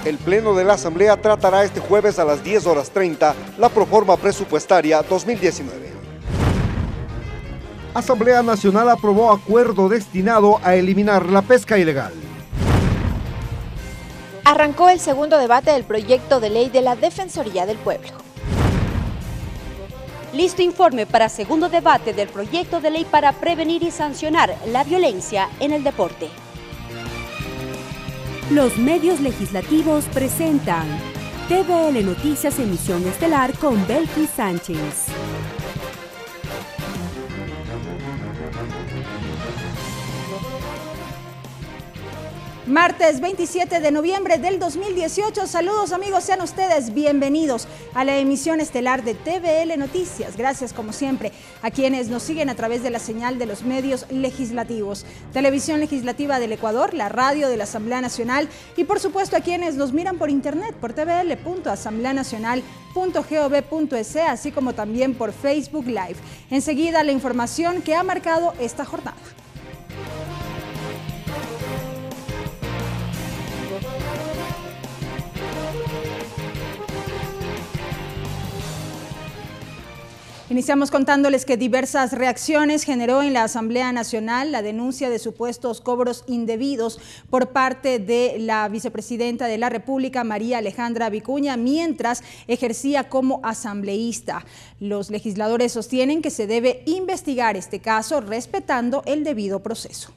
El Pleno de la Asamblea tratará este jueves a las 10:30 la proforma presupuestaria 2019. Asamblea Nacional aprobó acuerdo destinado a eliminar la pesca ilegal. Arrancó el segundo debate del proyecto de ley de la Defensoría del Pueblo. Listo informe para segundo debate del proyecto de ley para prevenir y sancionar la violencia en el deporte. Los medios legislativos presentan TVL Noticias Emisión Estelar con Belkis Sánchez. Martes 27 de noviembre del 2018. Saludos amigos, sean ustedes bienvenidos a la emisión estelar de TVL Noticias. Gracias como siempre a quienes nos siguen a través de la señal de los medios legislativos. Televisión Legislativa del Ecuador, la radio de la Asamblea Nacional y por supuesto a quienes nos miran por internet por tvl.asambleanacional.gov.es, así como también por Facebook Live. Enseguida la información que ha marcado esta jornada. Iniciamos contándoles que diversas reacciones generó en la Asamblea Nacional la denuncia de supuestos cobros indebidos por parte de la vicepresidenta de la República, María Alejandra Vicuña, mientras ejercía como asambleísta. Los legisladores sostienen que se debe investigar este caso respetando el debido proceso.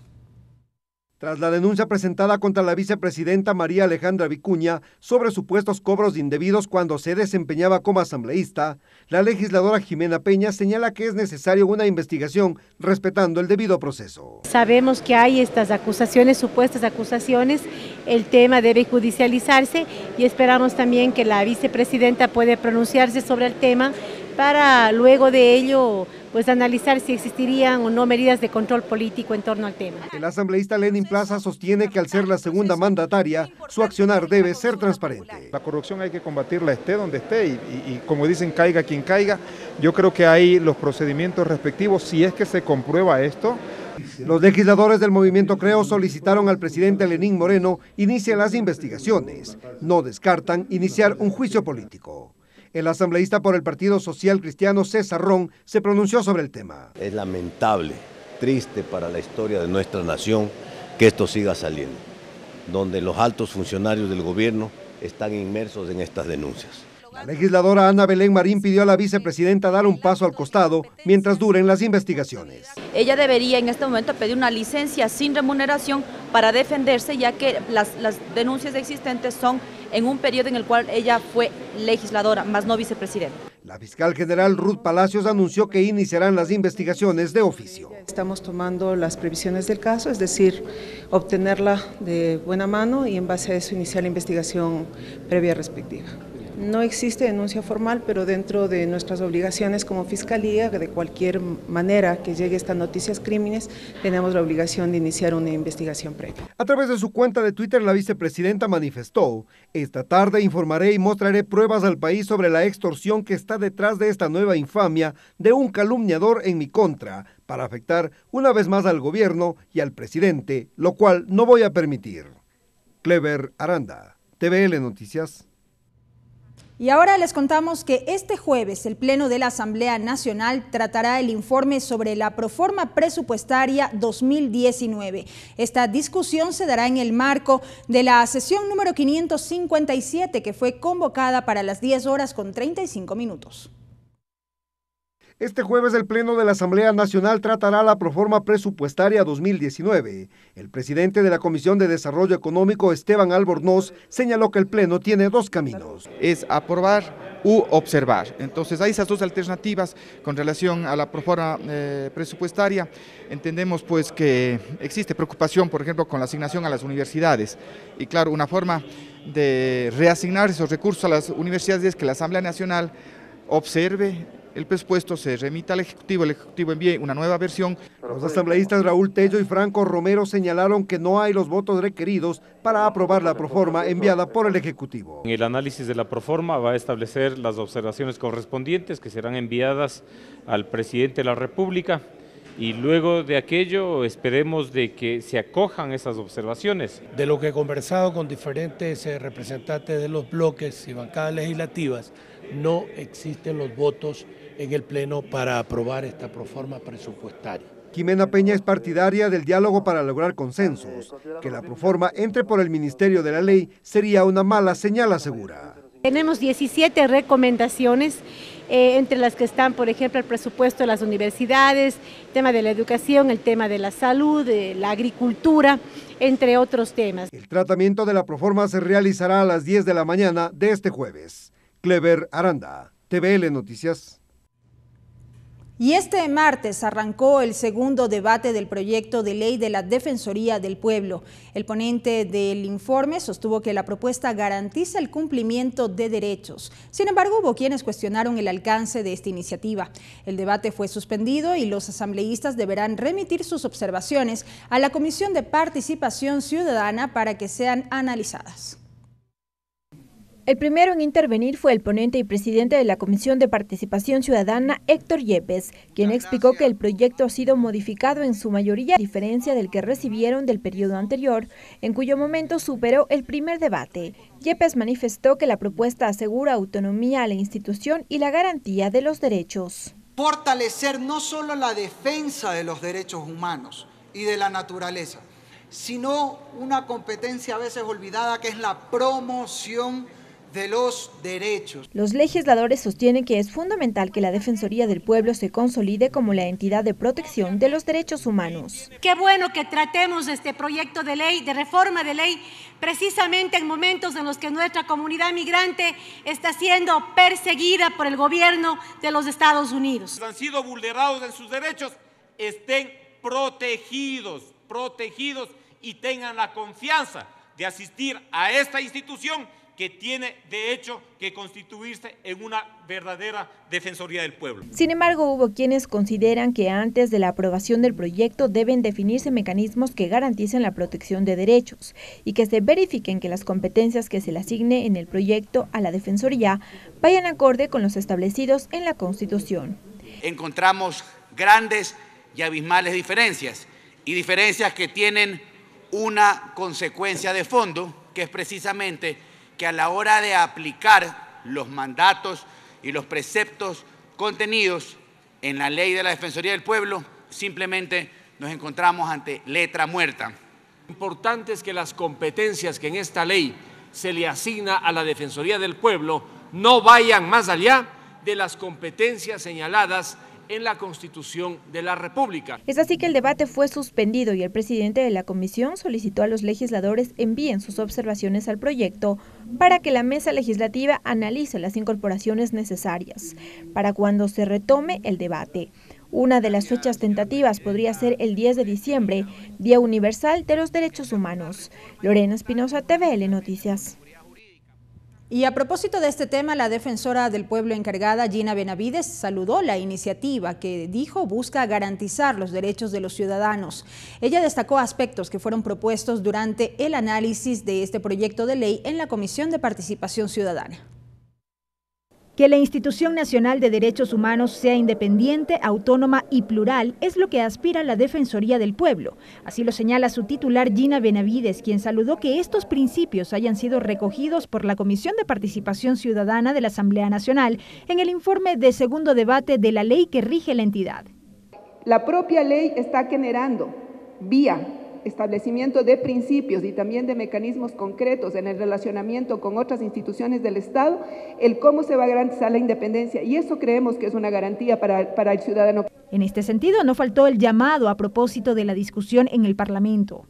Tras la denuncia presentada contra la vicepresidenta María Alejandra Vicuña sobre supuestos cobros indebidos cuando se desempeñaba como asambleísta, la legisladora Jimena Peña señala que es necesario una investigación respetando el debido proceso. Sabemos que hay estas acusaciones, supuestas acusaciones, el tema debe judicializarse y esperamos también que la vicepresidenta pueda pronunciarse sobre el tema para luego de ello pues analizar si existirían o no medidas de control político en torno al tema. El asambleísta Lenin Plaza sostiene que al ser la segunda mandataria, su accionar debe ser transparente. La corrupción hay que combatirla esté donde esté y como dicen, caiga quien caiga. Yo creo que hay los procedimientos respectivos, si es que se comprueba esto. Los legisladores del Movimiento Creo solicitaron al presidente Lenín Moreno inicie las investigaciones. No descartan iniciar un juicio político. El asambleísta por el Partido Social Cristiano, César Ron, se pronunció sobre el tema. Es lamentable, triste para la historia de nuestra nación que esto siga saliendo, donde los altos funcionarios del gobierno están inmersos en estas denuncias. La legisladora Ana Belén Marín pidió a la vicepresidenta dar un paso al costado mientras duren las investigaciones. Ella debería en este momento pedir una licencia sin remuneración para defenderse, ya que las denuncias existentes son en un periodo en el cual ella fue legisladora, más no vicepresidenta. La fiscal general Ruth Palacios anunció que iniciarán las investigaciones de oficio. Estamos tomando las previsiones del caso, es decir, obtenerla de buena mano y en base a eso iniciar la investigación previa respectiva. No existe denuncia formal, pero dentro de nuestras obligaciones como Fiscalía, de cualquier manera que llegue estas noticias crímenes, tenemos la obligación de iniciar una investigación previa. A través de su cuenta de Twitter, la vicepresidenta manifestó: esta tarde informaré y mostraré pruebas al país sobre la extorsión que está detrás de esta nueva infamia de un calumniador en mi contra, para afectar una vez más al gobierno y al presidente, lo cual no voy a permitir. Clever Aranda, TVL Noticias. Y ahora les contamos que este jueves el Pleno de la Asamblea Nacional tratará el informe sobre la proforma presupuestaria 2019. Esta discusión se dará en el marco de la sesión número 557 que fue convocada para las 10:35. Este jueves el Pleno de la Asamblea Nacional tratará la proforma presupuestaria 2019. El presidente de la Comisión de Desarrollo Económico, Esteban Albornoz, señaló que el Pleno tiene dos caminos. Es aprobar u observar. Entonces hay esas dos alternativas con relación a la proforma presupuestaria. Entendemos pues que existe preocupación, por ejemplo, con la asignación a las universidades. Y claro, una forma de reasignar esos recursos a las universidades es que la Asamblea Nacional observe el presupuesto, se remita al Ejecutivo, el Ejecutivo envíe una nueva versión. Los asambleístas Raúl Tello y Franco Romero señalaron que no hay los votos requeridos para aprobar la proforma enviada por el Ejecutivo. El análisis de la proforma va a establecer las observaciones correspondientes que serán enviadas al presidente de la República y luego de aquello esperemos de que se acojan esas observaciones. De lo que he conversado con diferentes representantes de los bloques y bancadas legislativas, no existen los votos en el Pleno para aprobar esta proforma presupuestaria. Jimena Peña es partidaria del diálogo para lograr consensos. Que la proforma entre por el Ministerio de la Ley sería una mala señal, asegura. Tenemos 17 recomendaciones, entre las que están, por ejemplo, el presupuesto de las universidades, el tema de la educación, el tema de la salud, de la agricultura, entre otros temas. El tratamiento de la proforma se realizará a las 10 de la mañana de este jueves. Clever Aranda, TVL Noticias. Y este martes arrancó el segundo debate del proyecto de ley de la Defensoría del Pueblo. El ponente del informe sostuvo que la propuesta garantiza el cumplimiento de derechos. Sin embargo, hubo quienes cuestionaron el alcance de esta iniciativa. El debate fue suspendido y los asambleístas deberán remitir sus observaciones a la Comisión de Participación Ciudadana para que sean analizadas. El primero en intervenir fue el ponente y presidente de la Comisión de Participación Ciudadana, Héctor Yepes, quien explicó que el proyecto ha sido modificado en su mayoría, a diferencia del que recibieron del periodo anterior, en cuyo momento superó el primer debate. Yepes manifestó que la propuesta asegura autonomía a la institución y la garantía de los derechos. Fortalecer no solo la defensa de los derechos humanos y de la naturaleza, sino una competencia a veces olvidada que es la promoción de los derechos. Los legisladores sostienen que es fundamental que la Defensoría del Pueblo se consolide como la entidad de protección de los derechos humanos. Qué bueno que tratemos este proyecto de ley, de reforma de ley, precisamente en momentos en los que nuestra comunidad migrante está siendo perseguida por el gobierno de los Estados Unidos. Han sido vulnerados en sus derechos, estén protegidos y tengan la confianza de asistir a esta institución que tiene de hecho que constituirse en una verdadera Defensoría del Pueblo. Sin embargo, hubo quienes consideran que antes de la aprobación del proyecto deben definirse mecanismos que garanticen la protección de derechos y que se verifiquen que las competencias que se le asigne en el proyecto a la Defensoría vayan acorde con los establecidos en la Constitución. Encontramos grandes y abismales diferencias, y diferencias que tienen una consecuencia de fondo, que es precisamente que a la hora de aplicar los mandatos y los preceptos contenidos en la ley de la Defensoría del Pueblo, simplemente nos encontramos ante letra muerta. Lo importante es que las competencias que en esta ley se le asigna a la Defensoría del Pueblo no vayan más allá de las competencias señaladas en la Constitución de la República. Es así que el debate fue suspendido y el presidente de la comisión solicitó a los legisladores envíen sus observaciones al proyecto para que la mesa legislativa analice las incorporaciones necesarias para cuando se retome el debate. Una de las fechas tentativas podría ser el 10 de diciembre, Día Universal de los Derechos Humanos. Lorena Espinosa, TVL Noticias. Y a propósito de este tema, la defensora del pueblo encargada, Gina Benavides, saludó la iniciativa que dijo busca garantizar los derechos de los ciudadanos. Ella destacó aspectos que fueron propuestos durante el análisis de este proyecto de ley en la Comisión de Participación Ciudadana. Que la Institución Nacional de Derechos Humanos sea independiente, autónoma y plural es lo que aspira la Defensoría del Pueblo. Así lo señala su titular Gina Benavides, quien saludó que estos principios hayan sido recogidos por la Comisión de Participación Ciudadana de la Asamblea Nacional en el informe de segundo debate de la ley que rige la entidad. La propia ley está generando, vía establecimiento de principios y también de mecanismos concretos en el relacionamiento con otras instituciones del Estado, el cómo se va a garantizar la independencia, y eso creemos que es una garantía para el ciudadano. En este sentido, no faltó el llamado a propósito de la discusión en el Parlamento.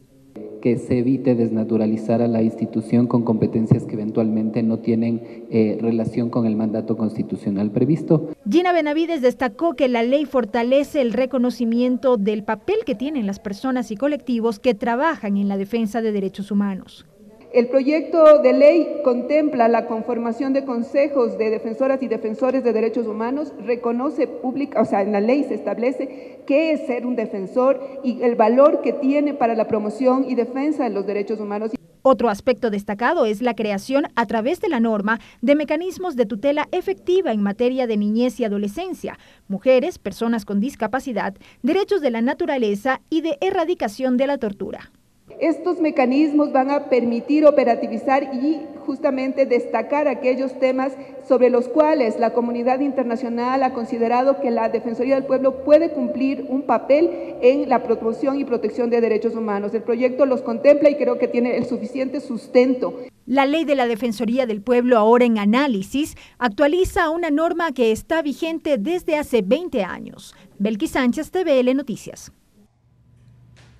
Que se evite desnaturalizar a la institución con competencias que eventualmente no tienen relación con el mandato constitucional previsto. Gina Benavides destacó que la ley fortalece el reconocimiento del papel que tienen las personas y colectivos que trabajan en la defensa de derechos humanos. El proyecto de ley contempla la conformación de consejos de defensoras y defensores de derechos humanos, reconoce en la ley se establece qué es ser un defensor y el valor que tiene para la promoción y defensa de los derechos humanos. Otro aspecto destacado es la creación a través de la norma de mecanismos de tutela efectiva en materia de niñez y adolescencia, mujeres, personas con discapacidad, derechos de la naturaleza y de erradicación de la tortura. Estos mecanismos van a permitir operativizar y justamente destacar aquellos temas sobre los cuales la comunidad internacional ha considerado que la Defensoría del Pueblo puede cumplir un papel en la promoción y protección de derechos humanos. El proyecto los contempla y creo que tiene el suficiente sustento. La ley de la Defensoría del Pueblo, ahora en análisis, actualiza una norma que está vigente desde hace 20 años. Belkis Sánchez, TVL Noticias.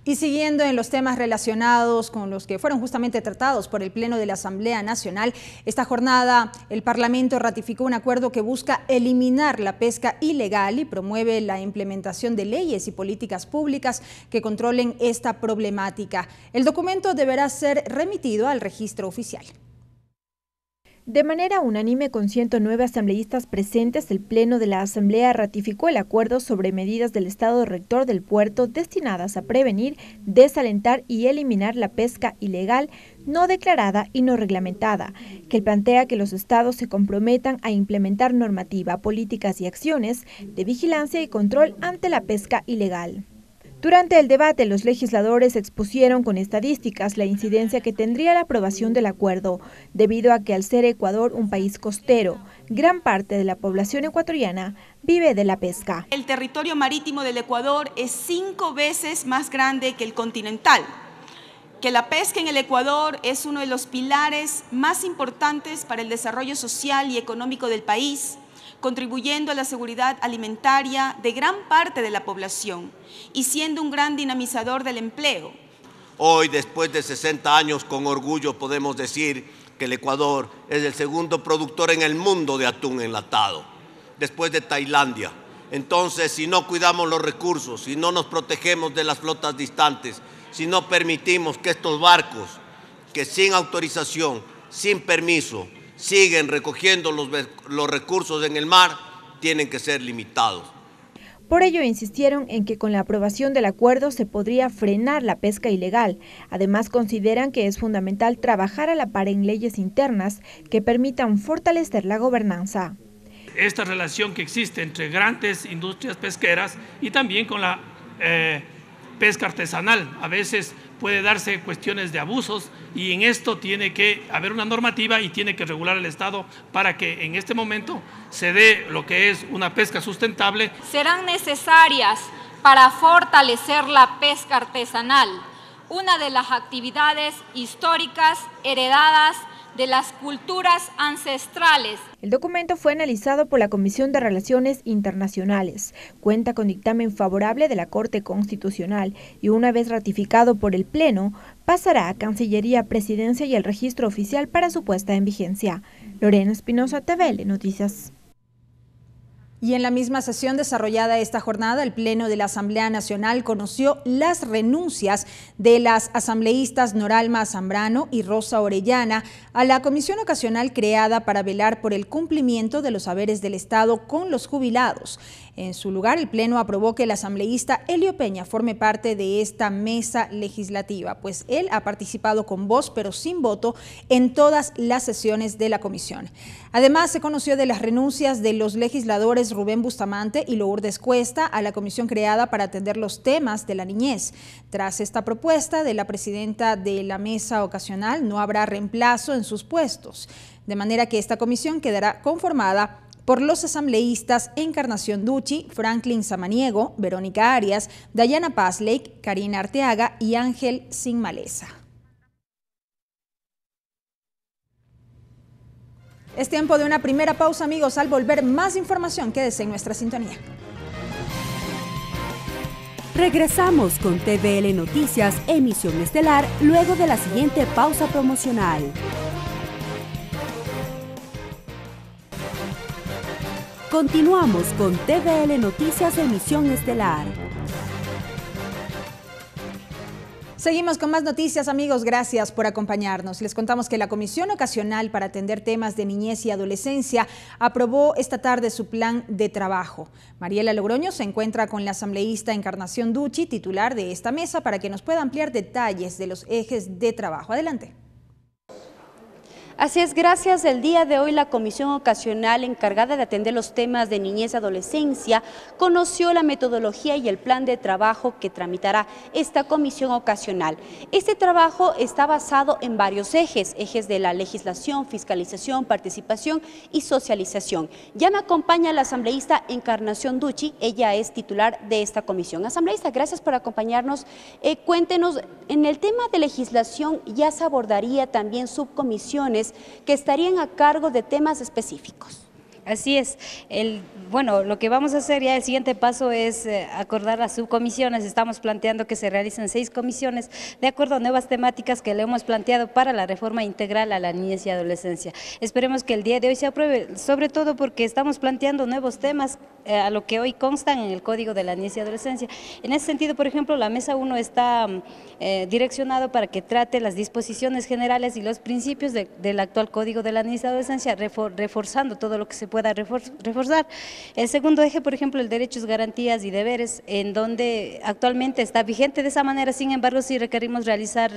Y siguiendo en los temas relacionados con los que fueron justamente tratados por el Pleno de la Asamblea Nacional, esta jornada el Parlamento ratificó un acuerdo que busca eliminar la pesca ilegal y promueve la implementación de leyes y políticas públicas que controlen esta problemática. El documento deberá ser remitido al registro oficial. De manera unánime, con 109 asambleístas presentes, el Pleno de la Asamblea ratificó el acuerdo sobre medidas del Estado Rector del puerto destinadas a prevenir, desalentar y eliminar la pesca ilegal, no declarada y no reglamentada, que plantea que los estados se comprometan a implementar normativa, políticas y acciones de vigilancia y control ante la pesca ilegal. Durante el debate, los legisladores expusieron con estadísticas la incidencia que tendría la aprobación del acuerdo, debido a que al ser Ecuador un país costero, gran parte de la población ecuatoriana vive de la pesca. El territorio marítimo del Ecuador es 5 veces más grande que el continental, que la pesca en el Ecuador es uno de los pilares más importantes para el desarrollo social y económico del país, contribuyendo a la seguridad alimentaria de gran parte de la población y siendo un gran dinamizador del empleo. Hoy, después de 60 años, con orgullo podemos decir que el Ecuador es el segundo productor en el mundo de atún enlatado, después de Tailandia. Entonces, si no cuidamos los recursos, si no nos protegemos de las flotas distantes, si no permitimos que estos barcos, que sin autorización, sin permiso, siguen recogiendo los recursos en el mar, tienen que ser limitados. Por ello insistieron en que con la aprobación del acuerdo se podría frenar la pesca ilegal. Además consideran que es fundamental trabajar a la par en leyes internas que permitan fortalecer la gobernanza. Esta relación que existe entre grandes industrias pesqueras y también con la pesca artesanal. A veces puede darse cuestiones de abusos y en esto tiene que haber una normativa y tiene que regular el Estado para que en este momento se dé lo que es una pesca sustentable. Serán necesarias para fortalecer la pesca artesanal, una de las actividades históricas heredadas de las culturas ancestrales. El documento fue analizado por la Comisión de Relaciones Internacionales. Cuenta con dictamen favorable de la Corte Constitucional y una vez ratificado por el Pleno, pasará a Cancillería, Presidencia y el registro oficial para su puesta en vigencia. Lorena Espinosa, TVL Noticias. Y en la misma sesión desarrollada esta jornada, el Pleno de la Asamblea Nacional conoció las renuncias de las asambleístas Noralma Zambrano y Rosa Orellana a la comisión ocasional creada para velar por el cumplimiento de los saberes del Estado con los jubilados. En su lugar, el Pleno aprobó que el asambleísta Elio Peña forme parte de esta mesa legislativa, pues él ha participado con voz pero sin voto en todas las sesiones de la comisión. Además, se conoció de las renuncias de los legisladores Rubén Bustamante y Lourdes Cuesta a la comisión creada para atender los temas de la niñez. Tras esta propuesta de la presidenta de la mesa ocasional, no habrá reemplazo en sus puestos, de manera que esta comisión quedará conformada por los asambleístas Encarnación Ducci, Franklin Samaniego, Verónica Arias, Dayana Pazlake, Karina Arteaga y Ángel Sin Maleza. Es tiempo de una primera pausa, amigos. Al volver, más información. Quédese en nuestra sintonía. Regresamos con TVL Noticias, emisión estelar, luego de la siguiente pausa promocional. Continuamos con TVL Noticias, emisión estelar. Seguimos con más noticias, amigos. Gracias por acompañarnos. Les contamos que la Comisión Ocasional para atender temas de niñez y adolescencia aprobó esta tarde su plan de trabajo. Mariela Logroño se encuentra con la asambleísta Encarnación Ducci, titular de esta mesa, para que nos pueda ampliar detalles de los ejes de trabajo. Adelante. Así es, gracias. El día de hoy la comisión ocasional encargada de atender los temas de niñez y adolescencia conoció la metodología y el plan de trabajo que tramitará esta comisión ocasional. Este trabajo está basado en varios ejes de la legislación, fiscalización, participación y socialización. Ya me acompaña la asambleísta Encarnación Duchi, ella es titular de esta comisión. Asambleísta, gracias por acompañarnos. Cuéntenos, en el tema de legislación ya se abordaría también subcomisiones que estarían a cargo de temas específicos. Así es. Bueno, lo que vamos a hacer ya, el siguiente paso es acordar las subcomisiones. Estamos planteando que se realicen 6 comisiones de acuerdo a nuevas temáticas que le hemos planteado para la reforma integral a la niñez y adolescencia. Esperemos que el día de hoy se apruebe, sobre todo porque estamos planteando nuevos temas a lo que hoy constan en el Código de la Niñez y Adolescencia. En ese sentido, por ejemplo, la Mesa 1 está direccionado para que trate las disposiciones generales y los principios del actual Código de la Niñez y Adolescencia, reforzando todo lo que se pueda reforzar. El segundo eje, por ejemplo, el derechos, garantías y deberes, en donde actualmente está vigente de esa manera. Sin embargo, sí requerimos realizar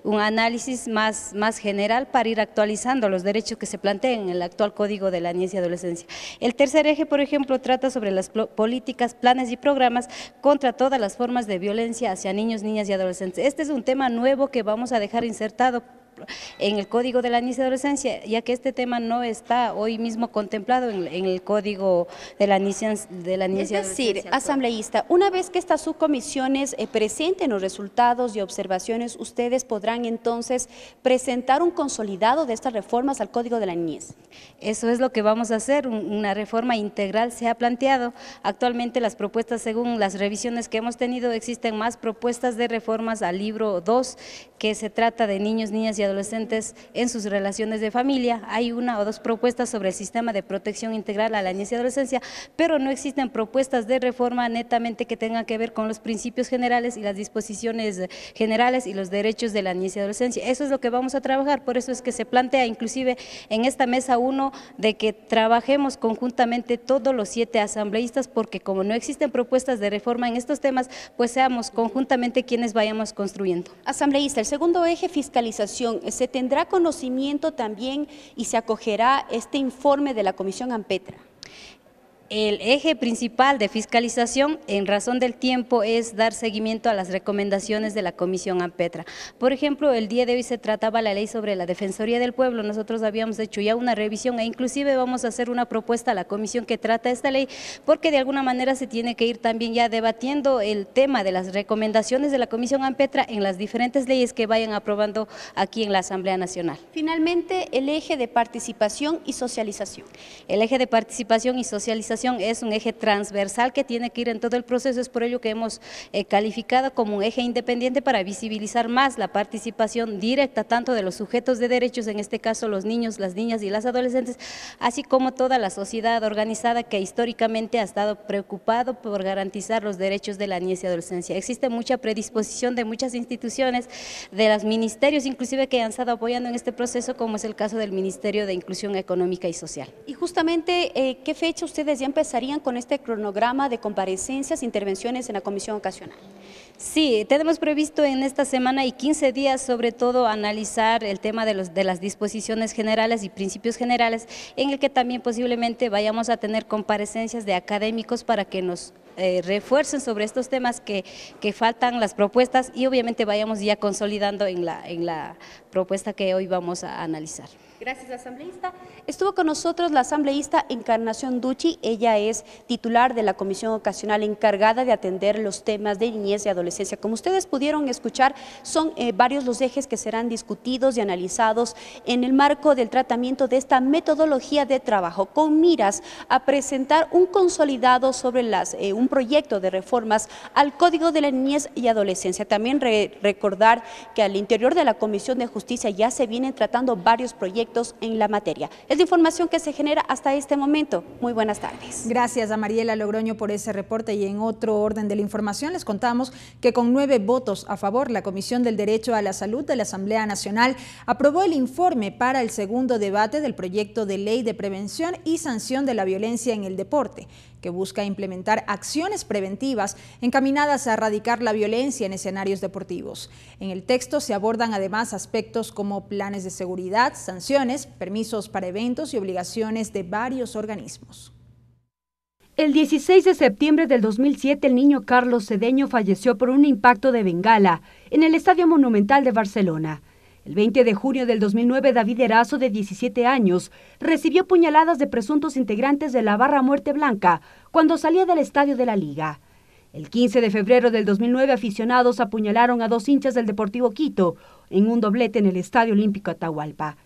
un análisis más general para ir actualizando los derechos que se plantean en el actual Código de la Niñez y Adolescencia. El tercer eje, por ejemplo, trata sobre las políticas, planes y programas contra todas las formas de violencia hacia niños, niñas y adolescentes. Este es un tema nuevo que vamos a dejar insertado en el Código de la Niñez y Adolescencia, ya que este tema no está hoy mismo contemplado en el Código de la Niñez y Adolescencia. Es decir, asambleísta, una vez que estas subcomisiones presenten los resultados y observaciones, ustedes podrán entonces presentar un consolidado de estas reformas al Código de la Niñez. Eso es lo que vamos a hacer, una reforma integral se ha planteado. Actualmente las propuestas, según las revisiones que hemos tenido, existen más propuestas de reformas al libro 2, que se trata de niños, niñas y adolescentes en sus relaciones de familia. Hay 1 o 2 propuestas sobre el sistema de protección integral a la niñez y adolescencia, pero no existen propuestas de reforma netamente que tengan que ver con los principios generales y las disposiciones generales y los derechos de la niñez y adolescencia. Eso es lo que vamos a trabajar, por eso es que se plantea inclusive en esta Mesa 1 de que trabajemos conjuntamente todos los 7 asambleístas, porque como no existen propuestas de reforma en estos temas, pues seamos conjuntamente quienes vayamos construyendo. Asambleísta, el segundo eje, fiscalización, ¿se tendrá conocimiento también y se acogerá este informe de la Comisión AMPETRA? El eje principal de fiscalización, en razón del tiempo, es dar seguimiento a las recomendaciones de la Comisión AMPETRA. Por ejemplo, el día de hoy se trataba la ley sobre la Defensoría del Pueblo. Nosotros habíamos hecho ya una revisión e inclusive vamos a hacer una propuesta a la comisión que trata esta ley, porque de alguna manera se tiene que ir también ya debatiendo el tema de las recomendaciones de la Comisión AMPETRA en las diferentes leyes que vayan aprobando aquí en la Asamblea Nacional. Finalmente, el eje de participación y socialización. El eje de participación y socialización es un eje transversal que tiene que ir en todo el proceso, es por ello que hemos calificado como un eje independiente para visibilizar más la participación directa tanto de los sujetos de derechos, en este caso los niños, las niñas y las adolescentes, así como toda la sociedad organizada que históricamente ha estado preocupado por garantizar los derechos de la niñez y adolescencia. Existe mucha predisposición de muchas instituciones, de los ministerios inclusive que han estado apoyando en este proceso, como es el caso del Ministerio de Inclusión Económica y Social. Y justamente, ¿qué fecha ustedes ya empezarían con este cronograma de comparecencias, intervenciones en la comisión ocasional? Sí, tenemos previsto en esta semana y 15 días sobre todo analizar el tema de las disposiciones generales y principios generales, en el que también posiblemente vayamos a tener comparecencias de académicos para que nos refuercen sobre estos temas que faltan las propuestas y obviamente vayamos ya consolidando en la propuesta que hoy vamos a analizar. Gracias, asambleísta. Estuvo con nosotros la asambleísta Encarnación Duchi, ella es titular de la comisión ocasional encargada de atender los temas de niñez y adolescencia. Como ustedes pudieron escuchar, son varios los ejes que serán discutidos y analizados en el marco del tratamiento de esta metodología de trabajo, con miras a presentar un consolidado sobre un proyecto de reformas al Código de la Niñez y Adolescencia. También recordar que al interior de la Comisión de Justicia ya se vienen tratando varios proyectos en la materia. Es la información que se genera hasta este momento. Muy buenas tardes. Gracias a Mariela Logroño por ese reporte, y en otro orden de la información les contamos que con 9 votos a favor, la Comisión del Derecho a la Salud de la Asamblea Nacional aprobó el informe para el segundo debate del proyecto de ley de prevención y sanción de la violencia en el deporte. que busca implementar acciones preventivas encaminadas a erradicar la violencia en escenarios deportivos. En el texto se abordan además aspectos como planes de seguridad, sanciones, permisos para eventos y obligaciones de varios organismos. El 16 de septiembre del 2007, el niño Carlos Cedeño falleció por un impacto de bengala en el Estadio Monumental de Barcelona. El 20 de junio del 2009, David Erazo, de 17 años, recibió puñaladas de presuntos integrantes de la Barra Muerte Blanca cuando salía del estadio de la Liga. El 15 de febrero del 2009, aficionados apuñalaron a 2 hinchas del Deportivo Quito en un doblete en el Estadio Olímpico Atahualpa.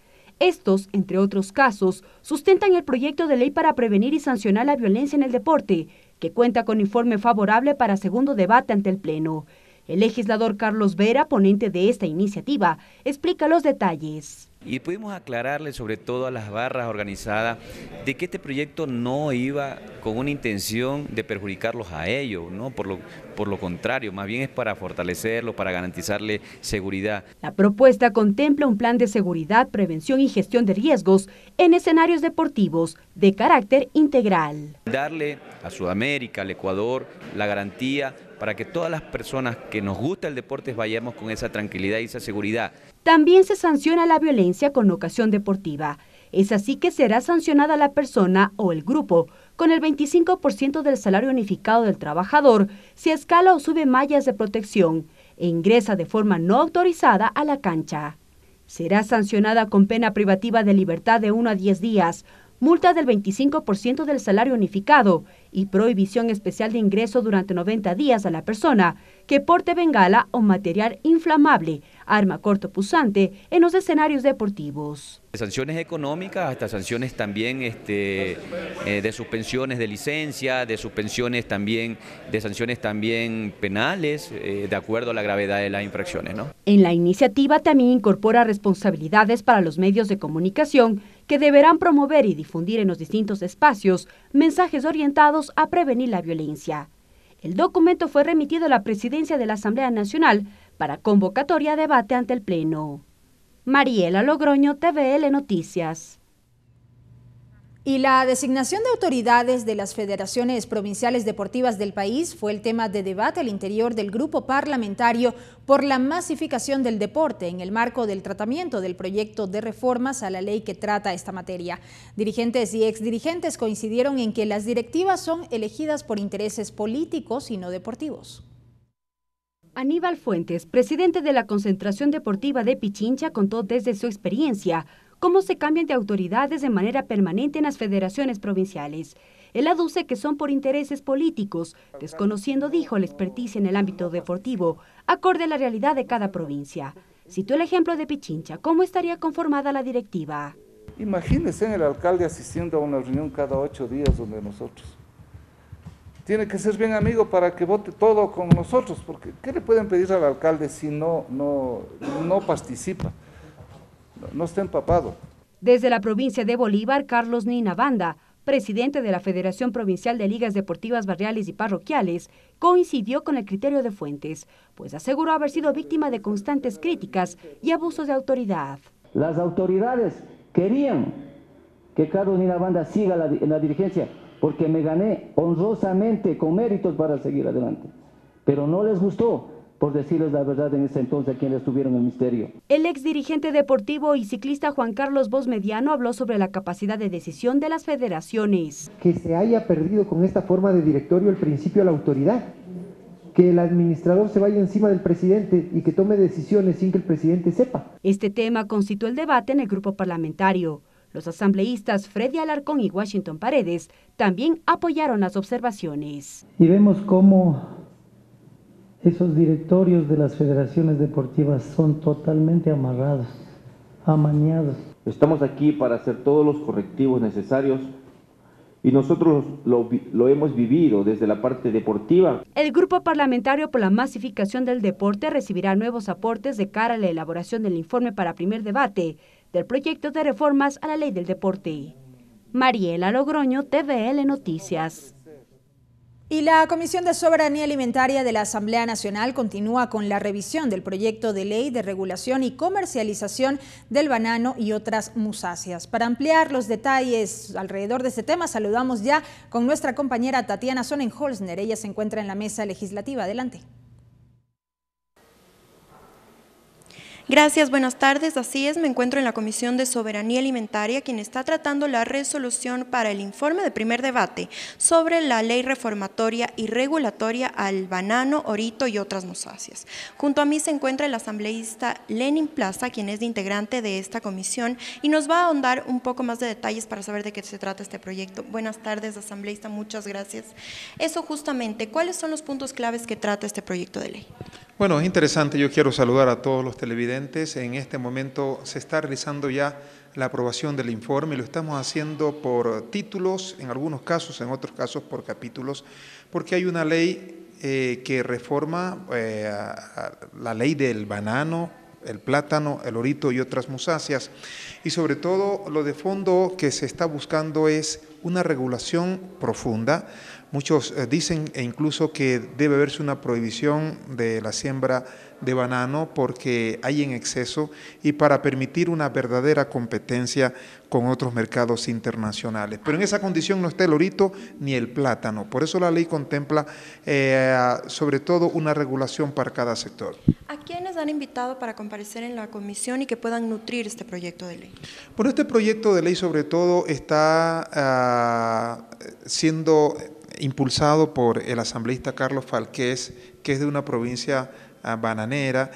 Estos, entre otros casos, sustentan el proyecto de ley para prevenir y sancionar la violencia en el deporte, que cuenta con informe favorable para segundo debate ante el Pleno. El legislador Carlos Vera, ponente de esta iniciativa, explica los detalles. Y pudimos aclararle sobre todo a las barras organizadas de que este proyecto no iba con una intención de perjudicarlos a ellos, ¿no? Por lo contrario, más bien es para fortalecerlos, para garantizarle seguridad. La propuesta contempla un plan de seguridad, prevención y gestión de riesgos en escenarios deportivos de carácter integral. Darle a Sudamérica, al Ecuador, la garantía para que todas las personas que nos gusta el deporte vayamos con esa tranquilidad y esa seguridad. También se sanciona la violencia con ocasión deportiva. Es así que será sancionada la persona o el grupo con el 25% del salario unificado del trabajador si escala o sube mallas de protección e ingresa de forma no autorizada a la cancha. Será sancionada con pena privativa de libertad de 1 a 10 días, multa del 25% del salario unificado y prohibición especial de ingreso durante 90 días a la persona que porte bengala o material inflamable, arma cortopunzante en los escenarios deportivos. Sanciones económicas hasta sanciones también de suspensiones de licencia, de suspensiones también, de sanciones también penales, de acuerdo a la gravedad de las infracciones, ¿no? En la iniciativa también incorpora responsabilidades para los medios de comunicación que deberán promover y difundir en los distintos espacios mensajes orientados a prevenir la violencia. El documento fue remitido a la Presidencia de la Asamblea Nacional para convocatoria a debate ante el Pleno. Mariela Logroño, TVL Noticias. Y la designación de autoridades de las federaciones provinciales deportivas del país fue el tema de debate al interior del grupo parlamentario por la masificación del deporte en el marco del tratamiento del proyecto de reformas a la ley que trata esta materia. Dirigentes y exdirigentes coincidieron en que las directivas son elegidas por intereses políticos y no deportivos. Aníbal Fuentes, presidente de la Concentración Deportiva de Pichincha, contó desde su experiencia cómo se cambian de autoridades de manera permanente en las federaciones provinciales. Él aduce que son por intereses políticos, desconociendo, dijo, la experticia en el ámbito deportivo, acorde a la realidad de cada provincia. Citó el ejemplo de Pichincha. ¿Cómo estaría conformada la directiva? Imagínense el alcalde asistiendo a una reunión cada 8 días donde nosotros. Tiene que ser bien amigo para que vote todo con nosotros, porque ¿qué le pueden pedir al alcalde si no participa? No está empapado. Desde la provincia de Bolívar, Carlos Nina Banda, presidente de la Federación Provincial de Ligas Deportivas Barriales y Parroquiales, coincidió con el criterio de Fuentes, pues aseguró haber sido víctima de constantes críticas y abusos de autoridad. Las autoridades querían que Carlos Nina Banda siga en la dirigencia, porque me gané honrosamente con méritos para seguir adelante, pero no les gustó, por decirles la verdad, en ese entonces a quienes tuvieron el misterio. El exdirigente deportivo y ciclista Juan Carlos Bosch Mediano habló sobre la capacidad de decisión de las federaciones. Que se haya perdido con esta forma de directorio el principio de la autoridad, que el administrador se vaya encima del presidente y que tome decisiones sin que el presidente sepa. Este tema constituyó el debate en el grupo parlamentario. Los asambleístas Freddy Alarcón y Washington Paredes también apoyaron las observaciones. Y vemos cómo esos directorios de las federaciones deportivas son totalmente amarrados, amañados. Estamos aquí para hacer todos los correctivos necesarios y nosotros lo hemos vivido desde la parte deportiva. El Grupo Parlamentario por la Masificación del Deporte recibirá nuevos aportes de cara a la elaboración del informe para primer debate del proyecto de reformas a la Ley del Deporte. Mariela Logroño, TVL Noticias. Y la Comisión de Soberanía Alimentaria de la Asamblea Nacional continúa con la revisión del proyecto de ley de regulación y comercialización del banano y otras musáceas. Para ampliar los detalles alrededor de este tema, saludamos ya con nuestra compañera Tatiana Sonnenholzner. Ella se encuentra en la mesa legislativa. Adelante. Gracias, buenas tardes. Así es, me encuentro en la Comisión de Soberanía Alimentaria, quien está tratando la resolución para el informe de primer debate sobre la ley reformatoria y regulatoria al banano, orito y otras musáceas. Junto a mí se encuentra el asambleísta Lenin Plaza, quien es integrante de esta comisión y nos va a ahondar un poco más de detalles para saber de qué se trata este proyecto. Buenas tardes, asambleísta, muchas gracias. Eso justamente, ¿cuáles son los puntos claves que trata este proyecto de ley? Bueno, es interesante, yo quiero saludar a todos los televidentes. En este momento se está realizando ya la aprobación del informe, lo estamos haciendo por títulos, en algunos casos, en otros casos por capítulos, porque hay una ley que reforma la ley del banano, el plátano, el orito y otras musáceas, y sobre todo lo de fondo que se está buscando es una regulación profunda. Muchos dicen e incluso que debe haberse una prohibición de la siembra de banano porque hay en exceso y para permitir una verdadera competencia con otros mercados internacionales. Pero en esa condición no está el orito ni el plátano. Por eso la ley contempla sobre todo una regulación para cada sector. ¿A quiénes han invitado para comparecer en la comisión y que puedan nutrir este proyecto de ley? Bueno, este proyecto de ley sobre todo está siendo impulsado por el asambleísta Carlos Falqués, que es de una provincia bananera.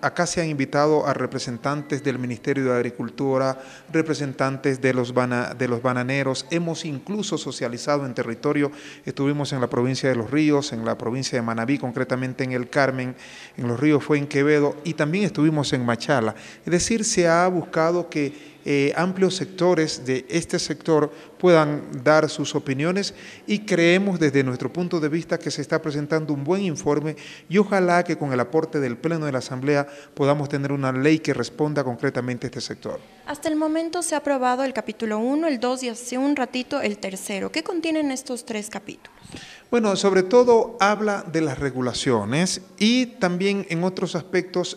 Acá se han invitado a representantes del Ministerio de Agricultura, representantes de los bananeros. Hemos incluso socializado en territorio, estuvimos en la provincia de Los Ríos, en la provincia de Manabí, concretamente en El Carmen, en Los Ríos fue en Quevedo y también estuvimos en Machala. Es decir, se ha buscado que amplios sectores de este sector puedan dar sus opiniones y creemos desde nuestro punto de vista que se está presentando un buen informe y ojalá que con el aporte del Pleno de la Asamblea podamos tener una ley que responda concretamente a este sector. Hasta el momento se ha aprobado el capítulo 1, el 2 y hace un ratito el tercero. ¿Qué contienen estos tres capítulos? Bueno, sobre todo habla de las regulaciones y también en otros aspectos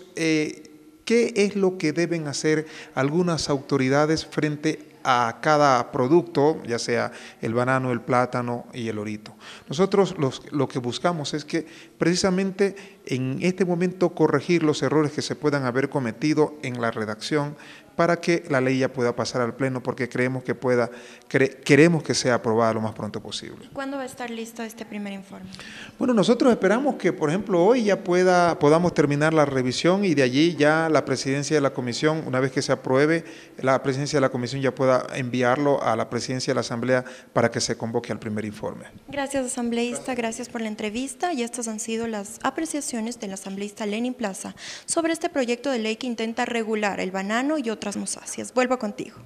¿qué es lo que deben hacer algunas autoridades frente a cada producto, ya sea el banano, el plátano y el orito? Nosotros lo que buscamos es que precisamente en este momento corregir los errores que se puedan haber cometido en la redacción para que la ley ya pueda pasar al Pleno, porque queremos que sea aprobada lo más pronto posible. ¿Cuándo va a estar listo este primer informe? Bueno, nosotros esperamos que, por ejemplo, hoy ya podamos terminar la revisión y de allí ya la presidencia de la comisión, una vez que se apruebe, la presidencia de la comisión ya pueda enviarlo a la presidencia de la Asamblea para que se convoque al primer informe. Gracias, asambleísta, gracias por la entrevista y estas han sido las apreciaciones del asambleísta Lenin Plaza sobre este proyecto de ley que intenta regular el banano y otras musáceas. Vuelvo contigo.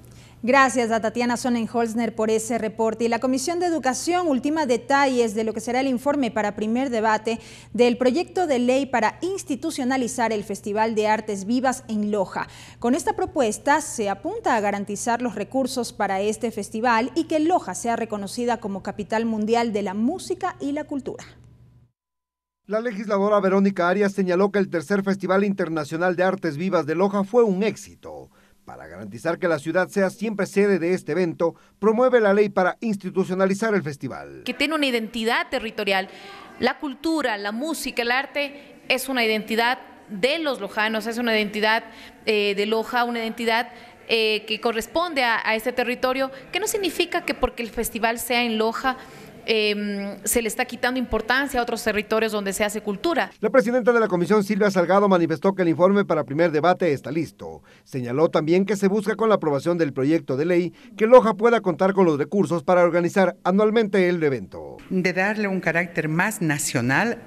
Gracias a Tatiana Sonnenholzner por ese reporte. Y la Comisión de Educación ultima detalles de lo que será el informe para primer debate del proyecto de ley para institucionalizar el Festival de Artes Vivas en Loja. Con esta propuesta se apunta a garantizar los recursos para este festival y que Loja sea reconocida como capital mundial de la música y la cultura. La legisladora Verónica Arias señaló que el tercer Festival Internacional de Artes Vivas de Loja fue un éxito. Para garantizar que la ciudad sea siempre sede de este evento, promueve la ley para institucionalizar el festival. Que tiene una identidad territorial. La cultura, la música, el arte es una identidad de los lojanos, es una identidad de Loja, una identidad que corresponde a este territorio, que no significa que porque el festival sea en Loja se le está quitando importancia a otros territorios donde se hace cultura. La presidenta de la comisión, Silvia Salgado, manifestó que el informe para primer debate está listo. Señaló también que se busca con la aprobación del proyecto de ley que Loja pueda contar con los recursos para organizar anualmente el evento. De darle un carácter más nacional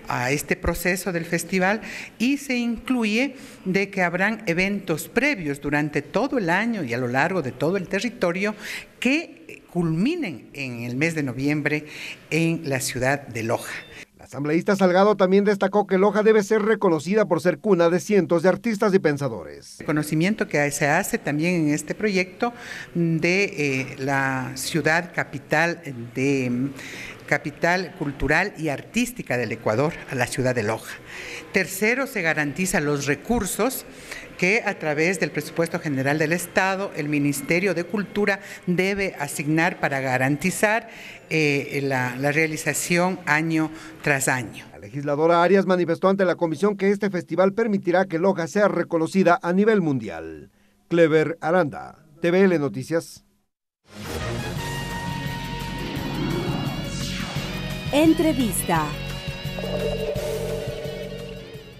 a este proceso del festival y se incluye de que habrán eventos previos durante todo el año y a lo largo de todo el territorio que culminen en el mes de noviembre en la ciudad de Loja. La asambleísta Salgado también destacó que Loja debe ser reconocida por ser cuna de cientos de artistas y pensadores. El conocimiento que se hace también en este proyecto de la ciudad capital de capital cultural y artística del Ecuador, a la ciudad de Loja. Tercero, se garantizan los recursos que a través del presupuesto general del Estado, el Ministerio de Cultura debe asignar para garantizar la realización año tras año. La legisladora Arias manifestó ante la comisión que este festival permitirá que Loja sea reconocida a nivel mundial. Clever Aranda, TVL Noticias. Entrevista.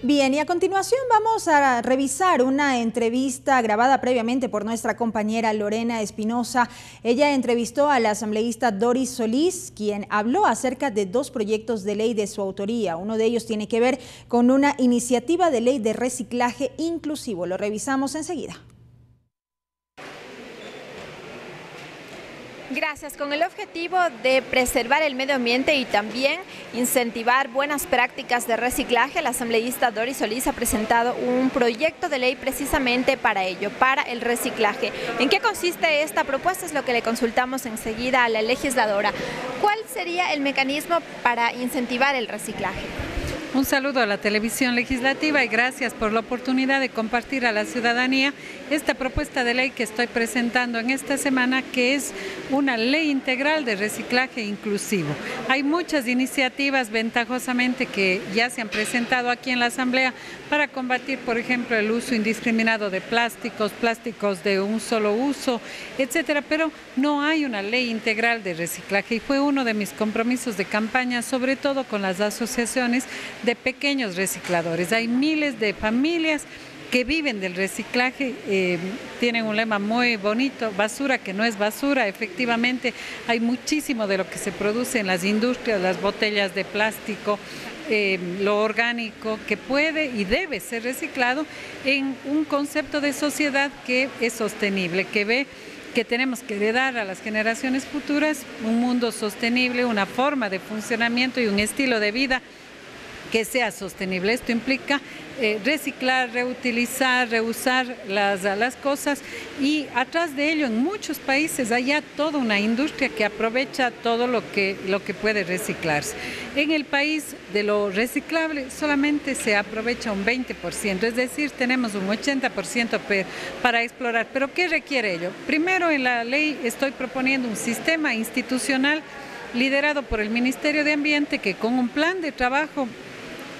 Bien, y a continuación vamos a revisar una entrevista grabada previamente por nuestra compañera Lorena Espinosa. Ella entrevistó a la asambleísta Doris Solís, quien habló acerca de 2 proyectos de ley de su autoría. Uno de ellos tiene que ver con una iniciativa de ley de reciclaje inclusivo. Lo revisamos enseguida. Gracias. Con el objetivo de preservar el medio ambiente y también incentivar buenas prácticas de reciclaje, la asambleísta Doris Solís ha presentado un proyecto de ley precisamente para ello, para el reciclaje. ¿En qué consiste esta propuesta? Es lo que le consultamos enseguida a la legisladora. ¿Cuál sería el mecanismo para incentivar el reciclaje? Un saludo a la televisión legislativa y gracias por la oportunidad de compartir a la ciudadanía esta propuesta de ley que estoy presentando en esta semana, que es una ley integral de reciclaje inclusivo. Hay muchas iniciativas ventajosamente que ya se han presentado aquí en la Asamblea para combatir, por ejemplo, el uso indiscriminado de plásticos de un solo uso, etcétera, pero no hay una ley integral de reciclaje y fue uno de mis compromisos de campaña, sobre todo con las asociaciones de pequeños recicladores. Hay miles de familias que viven del reciclaje, tienen un lema muy bonito, basura que no es basura. Efectivamente, hay muchísimo de lo que se produce en las industrias, las botellas de plástico, lo orgánico que puede y debe ser reciclado en un concepto de sociedad que es sostenible, que ve que tenemos que heredar a las generaciones futuras un mundo sostenible, una forma de funcionamiento y un estilo de vida que sea sostenible. Esto implica reciclar, reutilizar, reusar las cosas, y atrás de ello en muchos países hay ya toda una industria que aprovecha todo lo que puede reciclarse. En el país de lo reciclable solamente se aprovecha un 20%, es decir, tenemos un 80% para explorar. ¿Pero qué requiere ello? Primero, en la ley estoy proponiendo un sistema institucional liderado por el Ministerio de Ambiente que con un plan de trabajo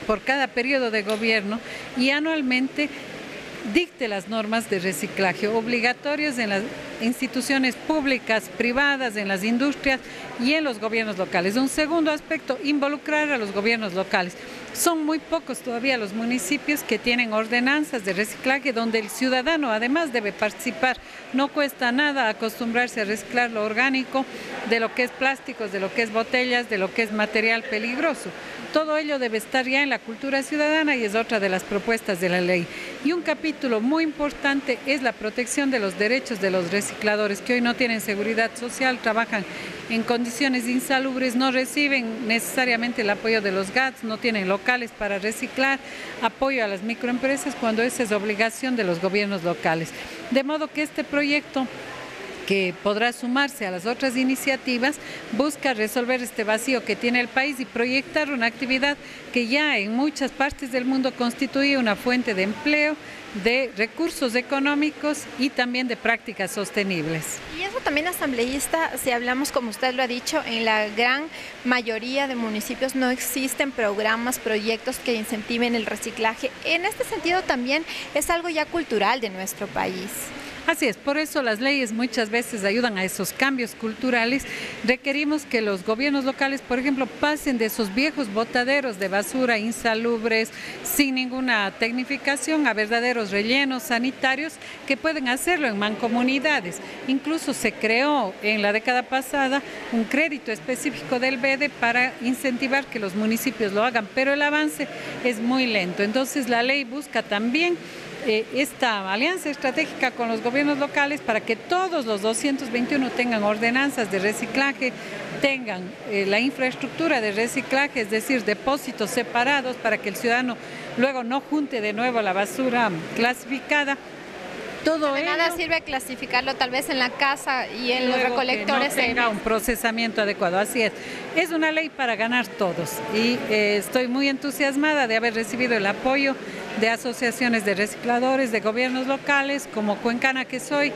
por cada periodo de gobierno y anualmente dicte las normas de reciclaje obligatorias en las instituciones públicas, privadas, en las industrias y en los gobiernos locales. Un segundo aspecto, involucrar a los gobiernos locales. Son muy pocos todavía los municipios que tienen ordenanzas de reciclaje donde el ciudadano además debe participar. No cuesta nada acostumbrarse a reciclar lo orgánico, de lo que es plásticos, de lo que es botellas, de lo que es material peligroso. Todo ello debe estar ya en la cultura ciudadana y es otra de las propuestas de la ley. Y un capítulo muy importante es la protección de los derechos de los recicladores, que hoy no tienen seguridad social, trabajan en condiciones insalubres, no reciben necesariamente el apoyo de los GATS, no tienen locales para reciclar, apoyo a las microempresas cuando esa es obligación de los gobiernos locales. De modo que este proyecto, que podrá sumarse a las otras iniciativas, busca resolver este vacío que tiene el país y proyectar una actividad que ya en muchas partes del mundo constituye una fuente de empleo, de recursos económicos y también de prácticas sostenibles. Y eso también, asambleísta, si hablamos, como usted lo ha dicho, en la gran mayoría de municipios no existen programas, proyectos que incentiven el reciclaje. En este sentido también es algo ya cultural de nuestro país. Así es, por eso las leyes muchas veces ayudan a esos cambios culturales. Requerimos que los gobiernos locales, por ejemplo, pasen de esos viejos botaderos de basura insalubres, sin ninguna tecnificación, a verdaderos rellenos sanitarios que pueden hacerlo en mancomunidades. Incluso se creó en la década pasada un crédito específico del BEDE para incentivar que los municipios lo hagan, pero el avance es muy lento. Entonces la ley busca también esta alianza estratégica con los gobiernos locales para que todos los 221 tengan ordenanzas de reciclaje, tengan la infraestructura de reciclaje, es decir, depósitos separados para que el ciudadano luego no junte de nuevo la basura clasificada, Todo de nada sirve clasificarlo tal vez en la casa y en los recolectores. Que no tenga un procesamiento adecuado, así es. Es una ley para ganar todos y estoy muy entusiasmada de haber recibido el apoyo de asociaciones de recicladores, de gobiernos locales, como cuencana que soy,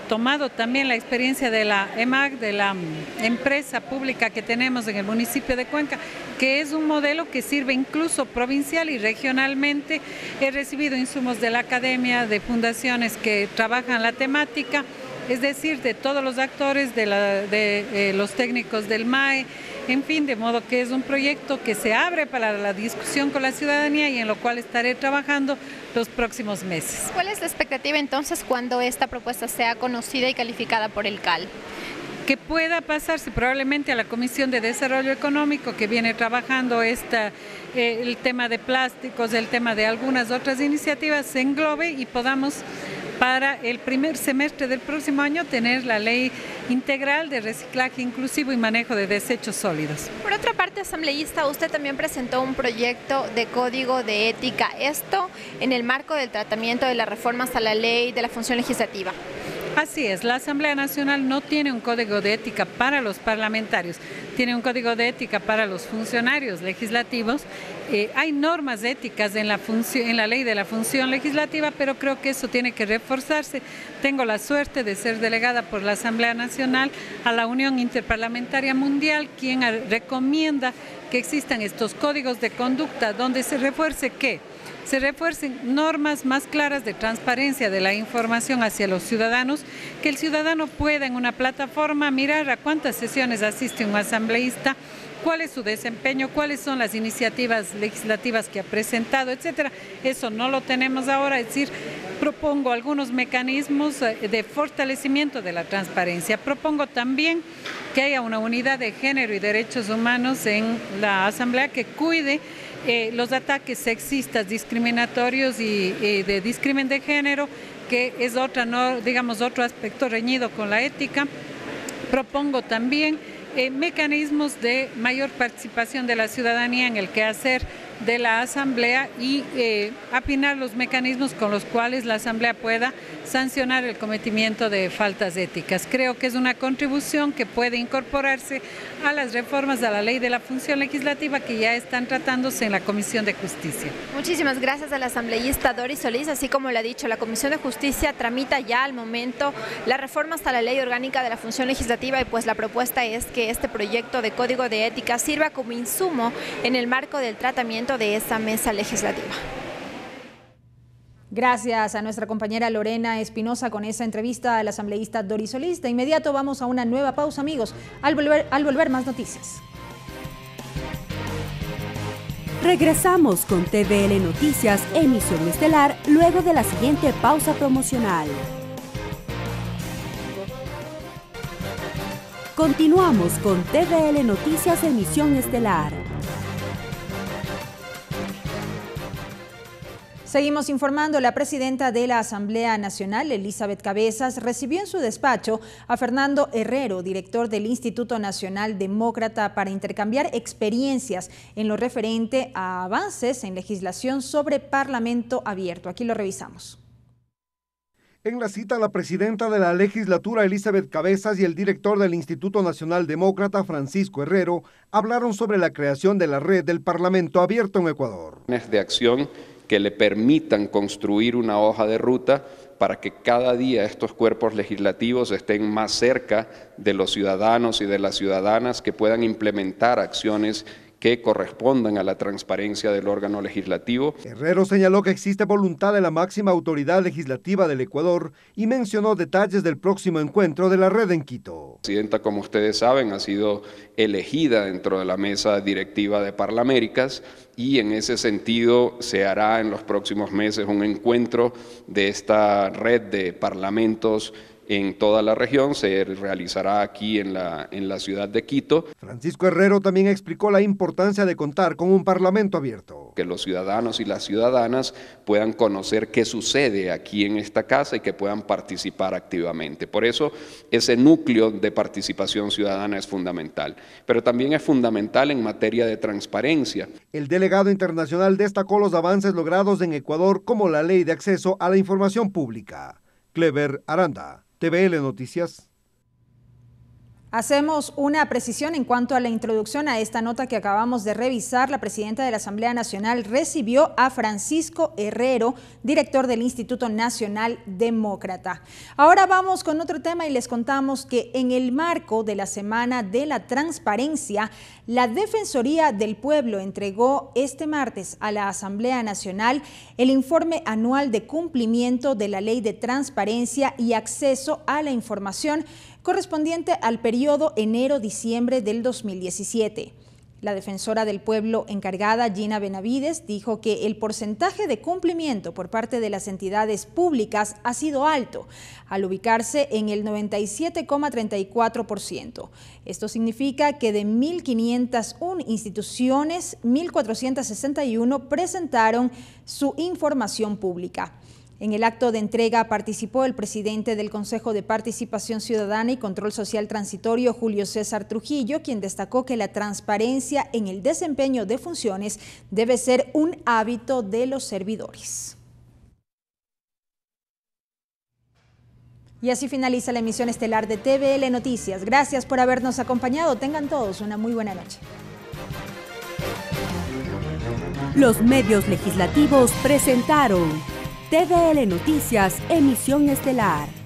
tomado también la experiencia de la EMAC, de la empresa pública que tenemos en el municipio de Cuenca, que es un modelo que sirve incluso provincial y regionalmente. He recibido insumos de la academia, de fundaciones que trabajan la temática, es decir, de todos los actores, de los técnicos del MAE, en fin, de modo que es un proyecto que se abre para la discusión con la ciudadanía y en lo cual estaré trabajando los próximos meses. ¿Cuál es la expectativa entonces cuando esta propuesta sea conocida y calificada por el CAL? Que pueda pasarse probablemente a la Comisión de Desarrollo Económico, que viene trabajando el tema de plásticos, el tema de algunas otras iniciativas, se englobe y podamos para el primer semestre del próximo año tener la ley integral de reciclaje inclusivo y manejo de desechos sólidos. Por otra parte, asambleísta, usted también presentó un proyecto de código de ética, esto en el marco del tratamiento de las reformas a la ley de la función legislativa. Así es, la Asamblea Nacional no tiene un código de ética para los parlamentarios, tiene un código de ética para los funcionarios legislativos. Hay normas éticas en la ley de la función legislativa, pero creo que eso tiene que reforzarse. Tengo la suerte de ser delegada por la Asamblea Nacional a la Unión Interparlamentaria Mundial, quien recomienda que existan estos códigos de conducta donde se refuerce se refuercen normas más claras de transparencia de la información hacia los ciudadanos, que el ciudadano pueda en una plataforma mirar a cuántas sesiones asiste un asambleísta, cuál es su desempeño, cuáles son las iniciativas legislativas que ha presentado, etcétera. Eso no lo tenemos ahora, es decir, propongo algunos mecanismos de fortalecimiento de la transparencia. Propongo también que haya una unidad de género y derechos humanos en la Asamblea que cuide los ataques sexistas, discriminatorios y de discrimen de género, que es otro aspecto reñido con la ética. Propongo también mecanismos de mayor participación de la ciudadanía en el quehacer de la Asamblea y afinar los mecanismos con los cuales la Asamblea pueda sancionar el cometimiento de faltas éticas. Creo que es una contribución que puede incorporarse a las reformas a la ley de la función legislativa que ya están tratándose en la Comisión de Justicia. Muchísimas gracias al asambleísta Doris Solís. Así como le ha dicho, la Comisión de Justicia tramita ya al momento la reforma hasta la ley orgánica de la función legislativa y pues la propuesta es que este proyecto de código de ética sirva como insumo en el marco del tratamiento de esa mesa legislativa. Gracias a nuestra compañera Lorena Espinosa con esa entrevista al asambleísta Doris Solís. De inmediato vamos a una nueva pausa, amigos. Al volver más noticias. Regresamos con TVL Noticias, emisión estelar, luego de la siguiente pausa promocional. Continuamos con TVL Noticias, emisión estelar. Seguimos informando. La presidenta de la Asamblea Nacional, Elizabeth Cabezas, recibió en su despacho a Fernando Herrero, director del Instituto Nacional Demócrata, para intercambiar experiencias en lo referente a avances en legislación sobre Parlamento abierto. Aquí lo revisamos. En la cita, la presidenta de la legislatura, Elizabeth Cabezas, y el director del Instituto Nacional Demócrata, Francisco Herrero, hablaron sobre la creación de la red del Parlamento abierto en Ecuador. De acción que le permitan construir una hoja de ruta para que cada día estos cuerpos legislativos estén más cerca de los ciudadanos y de las ciudadanas, que puedan implementar acciones que correspondan a la transparencia del órgano legislativo. Herrero señaló que existe voluntad de la máxima autoridad legislativa del Ecuador y mencionó detalles del próximo encuentro de la red en Quito. La presidenta, como ustedes saben, ha sido elegida dentro de la mesa directiva de Parlaméricas y en ese sentido se hará en los próximos meses un encuentro de esta red de parlamentos en toda la región, se realizará aquí en la ciudad de Quito. Francisco Herrero también explicó la importancia de contar con un parlamento abierto. Que los ciudadanos y las ciudadanas puedan conocer qué sucede aquí en esta casa y que puedan participar activamente. Por eso ese núcleo de participación ciudadana es fundamental, pero también es fundamental en materia de transparencia. El delegado internacional destacó los avances logrados en Ecuador como la Ley de Acceso a la Información Pública. Clever Aranda, TVL Noticias. Hacemos una precisión en cuanto a la introducción a esta nota que acabamos de revisar. La presidenta de la Asamblea Nacional recibió a Francisco Herrero, director del Instituto Nacional Demócrata. Ahora vamos con otro tema y les contamos que en el marco de la Semana de la Transparencia, la Defensoría del Pueblo entregó este martes a la Asamblea Nacional el informe anual de cumplimiento de la Ley de Transparencia y Acceso a la Información correspondiente al periodo enero-diciembre del 2017. La defensora del pueblo encargada, Gina Benavides, dijo que el porcentaje de cumplimiento por parte de las entidades públicas ha sido alto, al ubicarse en el 97,34%. Esto significa que de 1.501 instituciones, 1.461 presentaron su información pública. En el acto de entrega participó el presidente del Consejo de Participación Ciudadana y Control Social Transitorio, Julio César Trujillo, quien destacó que la transparencia en el desempeño de funciones debe ser un hábito de los servidores. Y así finaliza la emisión estelar de TVL Noticias. Gracias por habernos acompañado. Tengan todos una muy buena noche. Los medios legislativos presentaron TVL Noticias, emisión estelar.